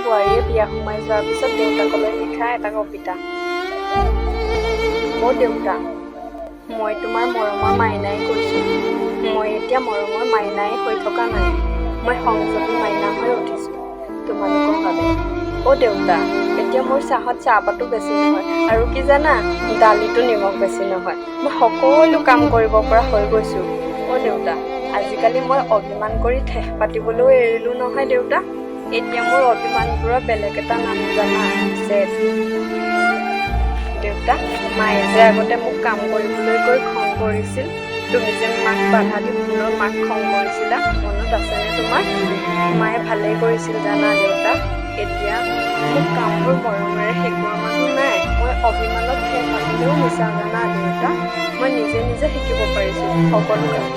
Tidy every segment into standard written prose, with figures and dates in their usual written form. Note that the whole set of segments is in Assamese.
বোৱাৰীয়ে বিয়া সোমাই যোৱাৰ পিছত দেউতাকলৈ লিখা এটা কবিতা। অ' দেউতা, মই তোমাৰ মৰমৰ মাইনাই কৈছোঁ। মই এতিয়া মৰমৰ মাইনাই হৈ থকা নাই, মই সংযমী মাইনা হৈ উঠিছোঁ তোমালোকৰ বাবে। অ' দেউতা, এতিয়া মোৰ চাহত চাহপাতো বেছি নহয়, আৰু কি জানা, দালিতো নিমখ বেছি নহয়। মই সকলো কাম কৰিব পৰা হৈ গৈছোঁ। অ' দেউতা, আজিকালি মই অভিমান কৰি ঠেহ পাতিবলৈও এৰিলোঁ নহয় দেউতা। এতিয়া মোৰ অভিমানবোৰৰ বেলেগ এটা নাম জানা, জেদ। দেউতা, মায়ে যে আগতে মোক কাম কৰিবলৈ গৈ খং কৰিছিল, তুমি যে মাক বাধা দি পুনৰ মাক খং কৰিছিলা, মনত আছেনে তোমাৰ? মায়ে ভালেই কৰিছিল জানা দেউতা। এতিয়া মোক কামবোৰ মৰমেৰে শিকোৱা মানুহ নাই। মই অভিমানত ঠেহ পাতিলেও মিছা জানা দেউতা। মই নিজে নিজে শিকিব পাৰিছোঁ সকলো কাম।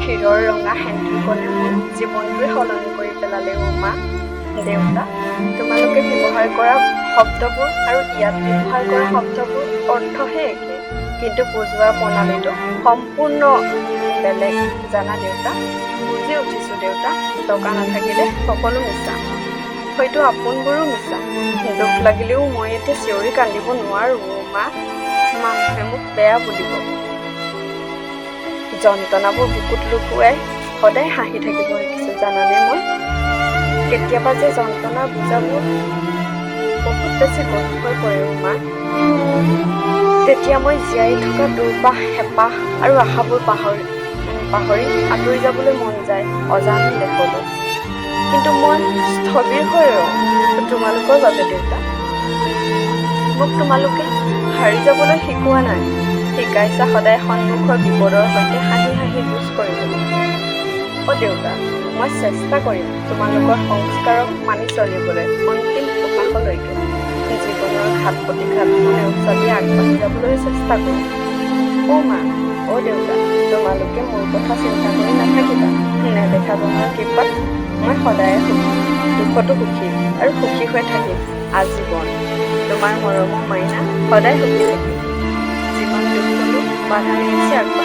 ক্ষীৰৰ ৰঙা সেন্দুৰকণে মোৰ জীৱনটোৱে সলনি কৰি পেলালে অ' মা। দেউতা, তোমালোকে ব্যৱহাৰ কৰা শব্দবোৰ আৰু ইয়াত ব্যৱহাৰ কৰা শব্দবোৰ অৰ্থহে একে, কিন্তু বুজোৱাৰ প্ৰণালীটো সম্পূৰ্ণ বেলেগ জানা দেউতা। বুজি উঠিছোঁ দেউতা, টকা নাথাকিলে সকলো মিছা, হয়তো আপোনবোৰো মিছা। দুখ লাগিলেও মই এতিয়া চিঞৰি কান্দিব নোৱাৰোঁ অ' মা। মানুহে মোক বেয়া বুলিব। যন্ত্ৰণাবোৰ বুকুত লুকুৱাই সদায় হাঁহি থাকিব শিকিছোঁ জানানে মই। কেতিয়াবা যে যন্ত্ৰণাৰ বোজাবোৰ বহুত বেছি গধুৰ হৈ পৰে অ' মা। তেতিয়া মই জীয়াই থকা দুৰ্বাস, হেঁপাহ আৰু আশাবোৰ পাহৰি আঁতৰি যাবলৈ মন যায় অজান দেশলৈ। কিন্তু মই স্থবিৰ হৈ ৰওঁ তোমালোকৰ বাবে দেউতা। মোক তোমালোকে হাৰি যাবলৈ শিকোৱা নাই, শিকাইছা সদায় সন্মুখৰ বিপদৰ সৈতে হাঁহি হাঁহি যুঁজ কৰিবলৈ। অ' দেউতা, মই চেষ্টা কৰিম তোমালোকৰ সংস্কাৰক মানি চলিবলৈ অন্তিম উশাহলৈকে। জীৱনৰ ঘাট প্ৰতিঘাতবোৰ নেওচি আগবাঢ়ি যাবলৈ চেষ্টা কৰিম। অ' মা, অ' দেউতা, তোমালোকে মোৰ কথা চিন্তা কৰি নাথাকিবা। নেদেখা জনৰ কৃপাত মই সদায়ে সুখী, দুখতো সুখী আৰু সুখী হৈ থাকিম আজীৱন। তোমাৰ মৰমৰ মাইনা সদায় সুখী থাকিম। জীৱন দুখ হ'লেও বাধা নেওচি আগবাঢ়ি